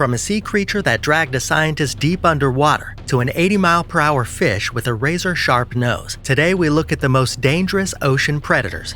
From a sea creature that dragged a scientist deep underwater to an 80-mile-per-hour fish with a razor-sharp nose, today we look at the most dangerous ocean predators.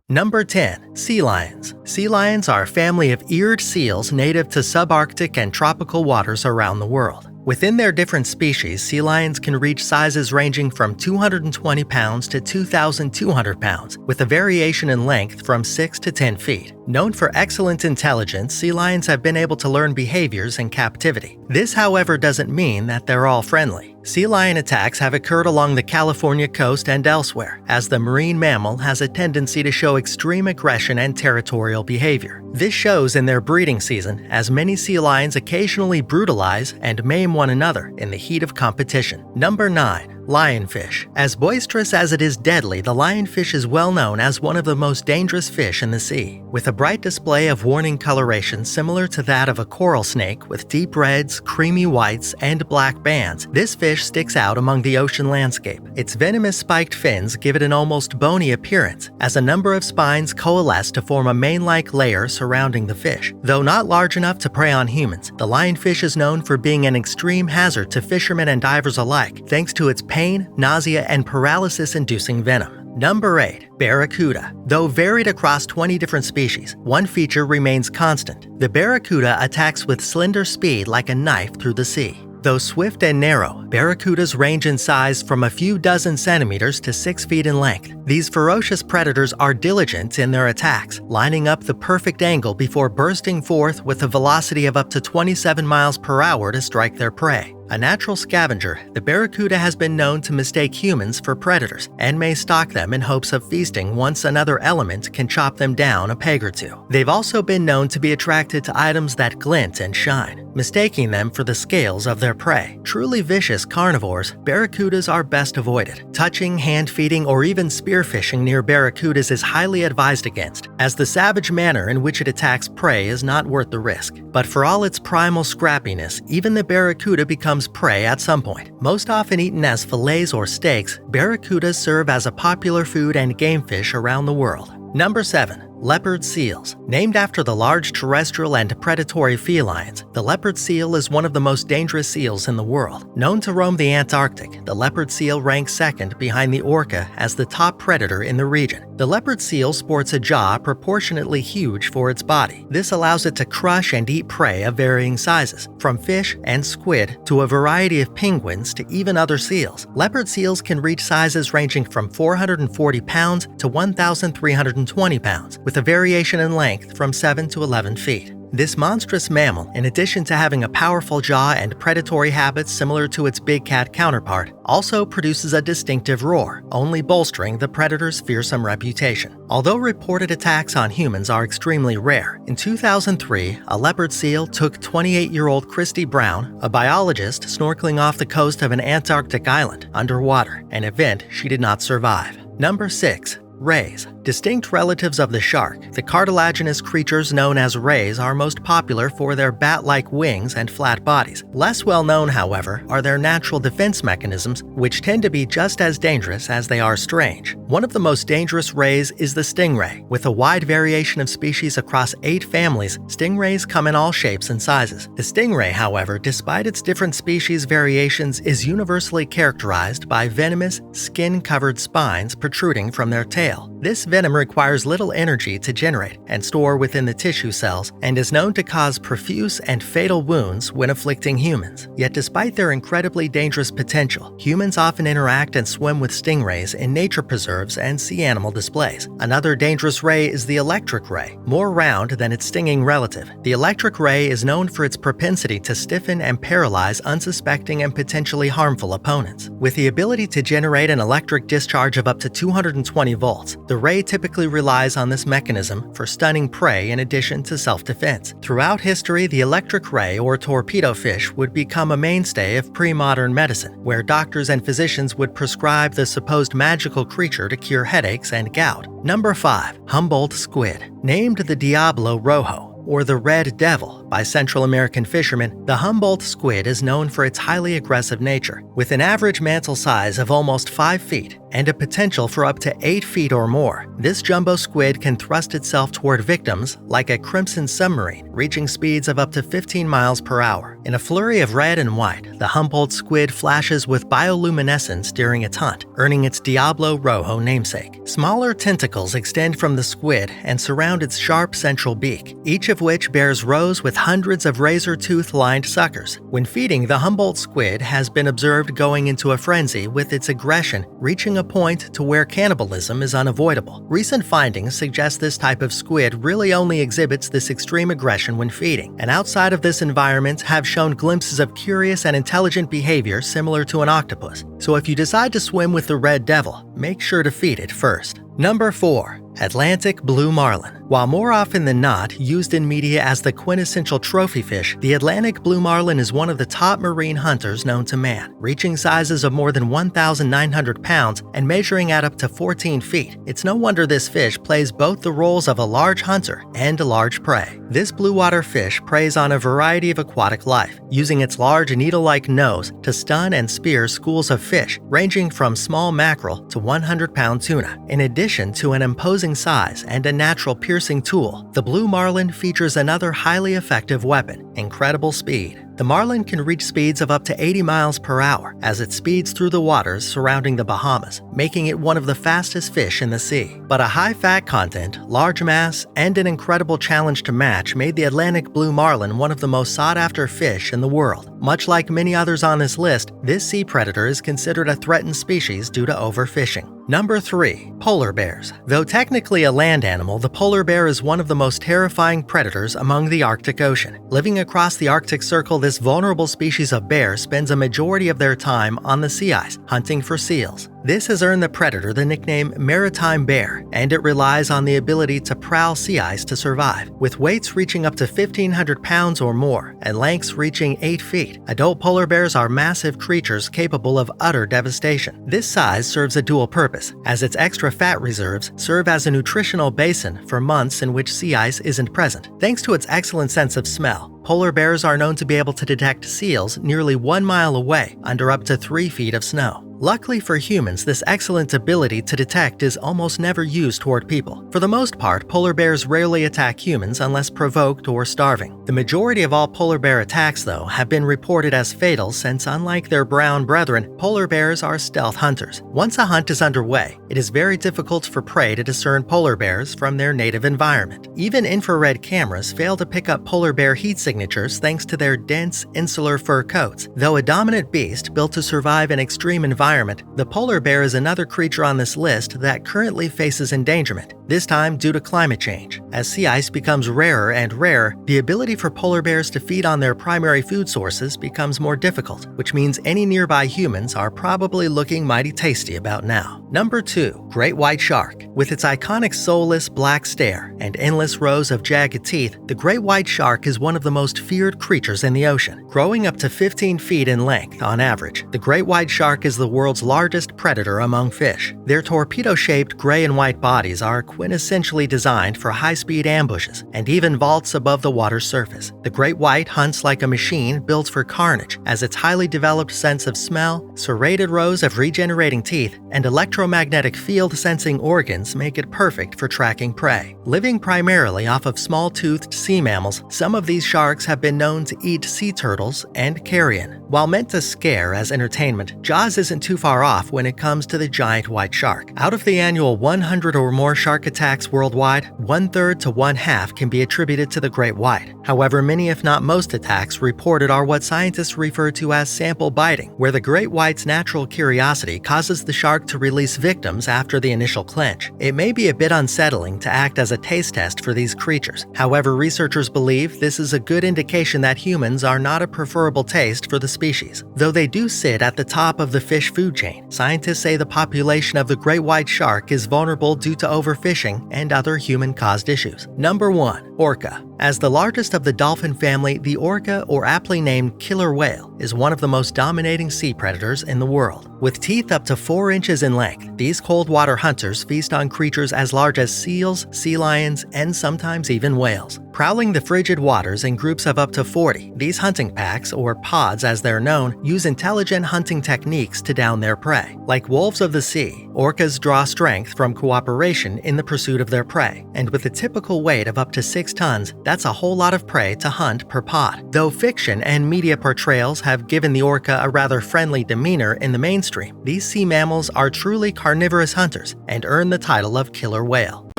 Number 10. Sea lions. Sea lions are a family of eared seals native to subarctic and tropical waters around the world. Within their different species, sea lions can reach sizes ranging from 220 pounds to 2,200 pounds, with a variation in length from 6 to 10 feet. Known for excellent intelligence, sea lions have been able to learn behaviors in captivity. This, however, doesn't mean that they're all friendly. Sea lion attacks have occurred along the California coast and elsewhere, as the marine mammal has a tendency to show extreme aggression and territorial behavior. This shows in their breeding season, as many sea lions occasionally brutalize and maim one another in the heat of competition. Number 9. Lionfish. As boisterous as it is deadly, the lionfish is well known as one of the most dangerous fish in the sea. With a bright display of warning coloration similar to that of a coral snake with deep reds, creamy whites, and black bands, this fish sticks out among the ocean landscape. Its venomous spiked fins give it an almost bony appearance, as a number of spines coalesce to form a mane-like layer surrounding the fish. Though not large enough to prey on humans, the lionfish is known for being an extreme hazard to fishermen and divers alike, thanks to its pain, nausea, and paralysis-inducing venom. Number 8. Barracuda. Though varied across 20 different species, one feature remains constant. The barracuda attacks with slender speed like a knife through the sea. Though swift and narrow, barracudas range in size from a few dozen centimeters to 6 feet in length. These ferocious predators are diligent in their attacks, lining up the perfect angle before bursting forth with a velocity of up to 27 miles per hour to strike their prey. A natural scavenger, the barracuda has been known to mistake humans for predators and may stalk them in hopes of feasting once another element can chop them down a peg or two. They've also been known to be attracted to items that glint and shine, mistaking them for the scales of their prey. Truly vicious carnivores, barracudas are best avoided. Touching, hand-feeding, or even spearfishing near barracudas is highly advised against, as the savage manner in which it attacks prey is not worth the risk. But for all its primal scrappiness, even the barracuda becomes prey at some point. Most often eaten as fillets or steaks, barracudas serve as a popular food and game fish around the world. Number 7. Leopard seals. Named after the large terrestrial and predatory felines, the leopard seal is one of the most dangerous seals in the world. Known to roam the Antarctic, the leopard seal ranks second behind the orca as the top predator in the region. The leopard seal sports a jaw proportionately huge for its body. This allows it to crush and eat prey of varying sizes, from fish and squid to a variety of penguins to even other seals. Leopard seals can reach sizes ranging from 440 pounds to 1,320 pounds, with a variation in length from 7 to 11 feet. This monstrous mammal, in addition to having a powerful jaw and predatory habits similar to its big cat counterpart, also produces a distinctive roar, only bolstering the predator's fearsome reputation. Although reported attacks on humans are extremely rare, in 2003, a leopard seal took 28-year-old Christy Brown, a biologist snorkeling off the coast of an Antarctic island, underwater, an event she did not survive. Number 6. Rays. Distinct relatives of the shark, the cartilaginous creatures known as rays are most popular for their bat-like wings and flat bodies. Less well known, however, are their natural defense mechanisms, which tend to be just as dangerous as they are strange. One of the most dangerous rays is the stingray. With a wide variation of species across 8 families, stingrays come in all shapes and sizes. The stingray, however, despite its different species variations, is universally characterized by venomous, skin-covered spines protruding from their tail. This venom requires little energy to generate and store within the tissue cells and is known to cause profuse and fatal wounds when afflicting humans. Yet despite their incredibly dangerous potential, humans often interact and swim with stingrays in nature preserves and sea animal displays. Another dangerous ray is the electric ray, more round than its stinging relative. The electric ray is known for its propensity to stiffen and paralyze unsuspecting and potentially harmful opponents. With the ability to generate an electric discharge of up to 220 volts, the ray typically relies on this mechanism for stunning prey in addition to self-defense. Throughout history, the electric ray or torpedo fish would become a mainstay of pre-modern medicine, where doctors and physicians would prescribe the supposed magical creature to cure headaches and gout. Number 5. Humboldt squid. Named the Diablo Rojo, or the red devil, by Central American fishermen, the Humboldt squid is known for its highly aggressive nature. With an average mantle size of almost 5 feet and a potential for up to 8 feet or more, this jumbo squid can thrust itself toward victims like a crimson submarine, reaching speeds of up to 15 miles per hour. In a flurry of red and white, the Humboldt squid flashes with bioluminescence during its hunt, earning its Diablo Rojo namesake. Smaller tentacles extend from the squid and surround its sharp central beak, each of which bears rows with hundreds of razor-tooth-lined suckers. When feeding, the Humboldt squid has been observed going into a frenzy, with its aggression reaching a point to where cannibalism is unavoidable. Recent findings suggest this type of squid really only exhibits this extreme aggression when feeding, and outside of this environment have shown glimpses of curious and intelligent behavior similar to an octopus. So if you decide to swim with the red devil, make sure to feed it first. Number 4. Atlantic Blue Marlin. While more often than not used in media as the quintessential trophy fish, the Atlantic Blue Marlin is one of the top marine hunters known to man, reaching sizes of more than 1,900 pounds and measuring at up to 14 feet. It's no wonder this fish plays both the roles of a large hunter and a large prey. This blue water fish preys on a variety of aquatic life, using its large needle-like nose to stun and spear schools of fish, ranging from small mackerel to 100-pound tuna. In addition to an imposing size and a natural piercing tool, the blue marlin features another highly effective weapon: incredible speed. The marlin can reach speeds of up to 80 miles per hour as it speeds through the waters surrounding the Bahamas, making it one of the fastest fish in the sea. But a high fat content, large mass, and an incredible challenge to match made the Atlantic blue marlin one of the most sought-after fish in the world. Much like many others on this list, this sea predator is considered a threatened species due to overfishing. Number 3. Polar bears. Though technically a land animal, the polar bear is one of the most terrifying predators among the Arctic Ocean. Living across the Arctic Circle, this vulnerable species of bear spends a majority of their time on the sea ice, hunting for seals. This has earned the predator the nickname maritime bear, and it relies on the ability to prowl sea ice to survive. With weights reaching up to 1,500 pounds or more and lengths reaching 8 feet, adult polar bears are massive creatures capable of utter devastation. This size serves a dual purpose, as its extra fat reserves serve as a nutritional basin for months in which sea ice isn't present. Thanks to its excellent sense of smell, polar bears are known to be able to detect seals nearly 1 mile away under up to 3 feet of snow. Luckily for humans, this excellent ability to detect is almost never used toward people. For the most part, polar bears rarely attack humans unless provoked or starving. The majority of all polar bear attacks, though, have been reported as fatal since, unlike their brown brethren, polar bears are stealth hunters. Once a hunt is underway, it is very difficult for prey to discern polar bears from their native environment. Even infrared cameras fail to pick up polar bear heat signatures thanks to their dense, insular fur coats. Though a dominant beast built to survive in extreme environments, the polar bear is another creature on this list that currently faces endangerment, this time due to climate change. As sea ice becomes rarer and rarer, the ability for polar bears to feed on their primary food sources becomes more difficult, which means any nearby humans are probably looking mighty tasty about now. Number 2. Great white shark. With its iconic soulless black stare and endless rows of jagged teeth, the great white shark is one of the most feared creatures in the ocean. Growing up to 15 feet in length on average, the great white shark is the world's largest predator among fish. Their torpedo-shaped gray and white bodies are quintessentially designed for high-speed ambushes and even vaults above the water's surface. The great white hunts like a machine built for carnage, as its highly developed sense of smell, serrated rows of regenerating teeth, and electromagnetic field-sensing organs make it perfect for tracking prey. Living primarily off of small-toothed sea mammals, some of these sharks have been known to eat sea turtles and carrion. While meant to scare as entertainment, Jaws isn't too far off when it comes to the giant white shark. Out of the annual 100 or more shark attacks worldwide, 1/3 to 1/2 can be attributed to the great white. However, many if not most attacks reported are what scientists refer to as sample biting, where the great white's natural curiosity causes the shark to release victims after the initial clinch. It may be a bit unsettling to act as a taste test for these creatures. However, researchers believe this is a good indication that humans are not a preferable taste for the species. Though they do sit at the top of the fish food chain, scientists say the population of the great white shark is vulnerable due to overfishing and other human-caused issues. Number 1. Orca. As the largest of the dolphin family, the orca, or aptly named killer whale, is one of the most dominating sea predators in the world. With teeth up to 4 inches in length, these cold-water hunters feast on creatures as large as seals, sea lions, and sometimes even whales. Prowling the frigid waters in groups of up to 40, these hunting packs, or pods as they're known, use intelligent hunting techniques to down their prey. Like wolves of the sea, orcas draw strength from cooperation in the pursuit of their prey, and with a typical weight of up to 6 tons, that's a whole lot of prey to hunt per pod. Though fiction and media portrayals have given the orca a rather friendly demeanor in the mainstream, these sea mammals are truly carnivorous hunters and earn the title of killer whale.